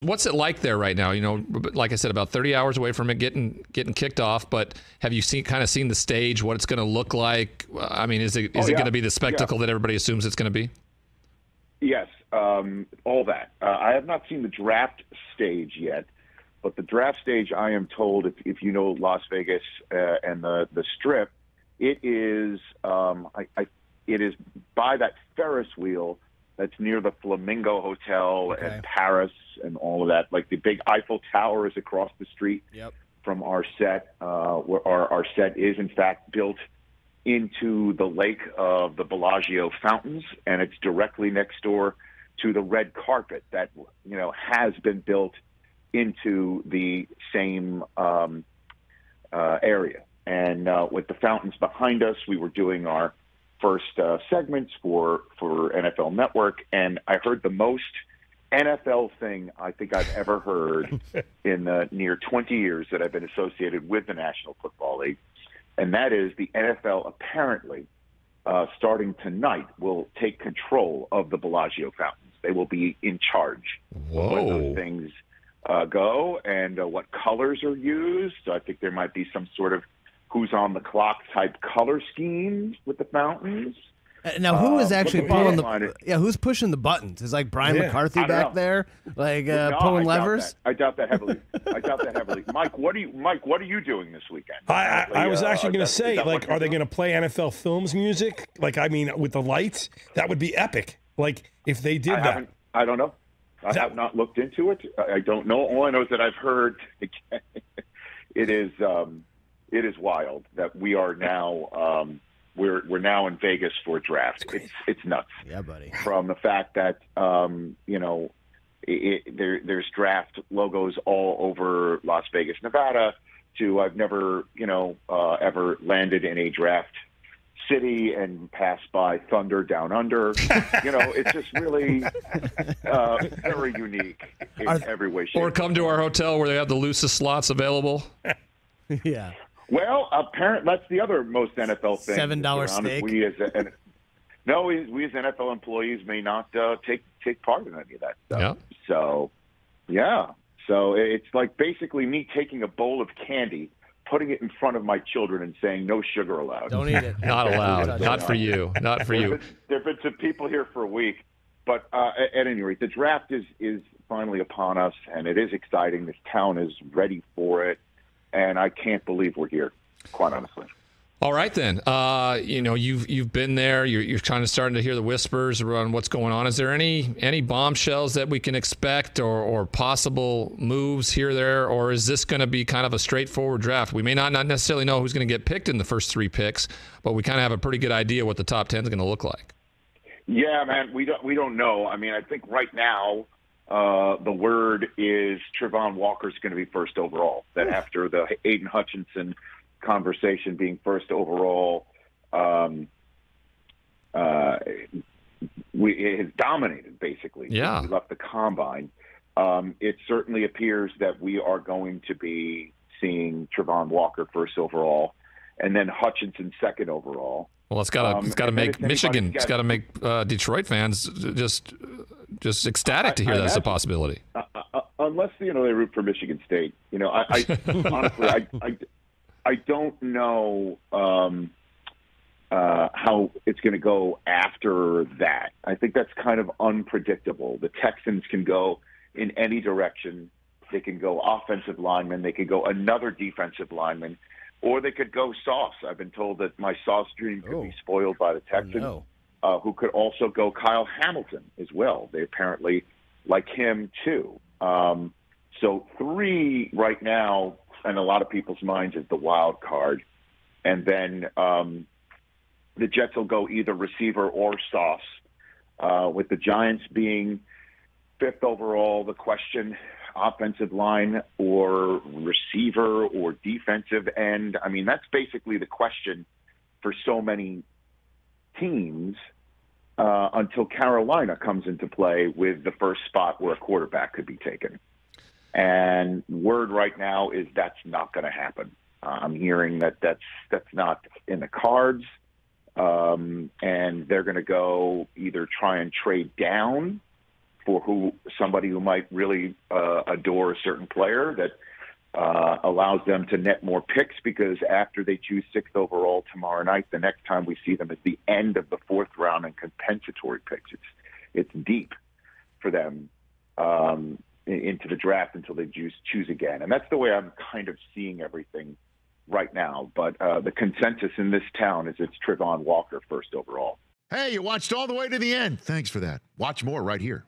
What's it like there right now? Like I said, about 30 hours away from it getting kicked off. But have you seen the stage? What it's going to look like? I mean, is it going to be the spectacle that everybody assumes it's going to be? Yes, all that. I have not seen the draft stage yet, but the draft stage, I am told, if you know Las Vegas and the Strip, it is it is by that Ferris wheel that's near the Flamingo Hotel and Paris and all of that. Like the big Eiffel Tower is across the street from our set. Where our set is, in fact, built into the lake of the Bellagio fountains, and it's directly next door to the red carpet that has been built into the same area. And with the fountains behind us, we were doing our first segments for NFL Network, and I heard the most NFL thing I think I've ever heard in the near 20 years that I've been associated with the National Football League. And that is the NFL apparently, starting tonight, will take control of the Bellagio fountains. They will be in charge of when those things go and what colors are used. So I think there might be some sort of who's on the clock type color scheme with the fountains. Now, who is actually pulling who's pushing the buttons? Is like Brian McCarthy back there, pulling levers? I doubt that heavily. Mike, what are you doing this weekend? I was actually going to say, are they going to play NFL Films music? With the lights, that would be epic. Like if they did that. I don't know. I have not looked into it. I don't know. All I know is that I've heard it is wild that we are now. We're now in Vegas for a draft. It's nuts. Yeah, buddy. From the fact that there's draft logos all over Las Vegas, Nevada, to I've never ever landed in a draft city and passed by Thunder Down Under. It's just really very unique in every way, shape, or come to our hotel where they have the loosest slots available. Yeah. Well, apparently that's the other most NFL thing. $7 steak. We as NFL employees may not take part in any of that stuff. Yeah. So it's like basically me taking a bowl of candy, putting it in front of my children, and saying no sugar allowed. Don't eat it. Not allowed. Not for you. Not for you. There have been some people here for a week, but at any rate, the draft is finally upon us, and it is exciting. This town is ready for it. And I can't believe we're here, quite honestly. All right, then. You've been there. You're kind of starting to hear the whispers around what's going on. Is there any bombshells that we can expect or possible moves here or there? Or is this going to be kind of a straightforward draft? We may not necessarily know who's going to get picked in the first 3 picks, but we kind of have a pretty good idea what the top 10 is going to look like. Yeah, man, we don't know. I mean, I think right now, the word is Trevon Walker's going to be first overall. That after the Aiden Hutchinson conversation being first overall, it has dominated, basically. Yeah. We left the combine. It certainly appears that we are going to be seeing Trevon Walker first overall, and then Hutchinson second overall. Well, it's got to make Michigan. It's got to make Detroit fans just ecstatic to hear that's a possibility. Unless they root for Michigan State. I honestly I don't know how it's going to go after that. I think that's kind of unpredictable. The Texans can go in any direction. They can go offensive lineman. They could go another defensive lineman. Or they could go Sauce. I've been told that my Sauce dream could be spoiled by the Texans, who could also go Kyle Hamilton as well. They apparently like him too. So 3 right now, in a lot of people's minds, is the wild card. And then the Jets will go either receiver or Sauce. With the Giants being 5th overall, the question, offensive line or receiver or defensive end. I mean, that's basically the question for so many teams until Carolina comes into play with the first spot where a quarterback could be taken. And word right now is that's not going to happen. I'm hearing that's not in the cards. And they're going to go either try and trade down for somebody who might really adore a certain player that allows them to net more picks, because after they choose 6th overall tomorrow night, the next time we see them is the end of the 4th round and compensatory picks. It's deep for them into the draft until they choose again. And that's the way I'm kind of seeing everything right now. But the consensus in this town is it's Trevon Walker 1st overall. Hey, you watched all the way to the end. Thanks for that. Watch more right here.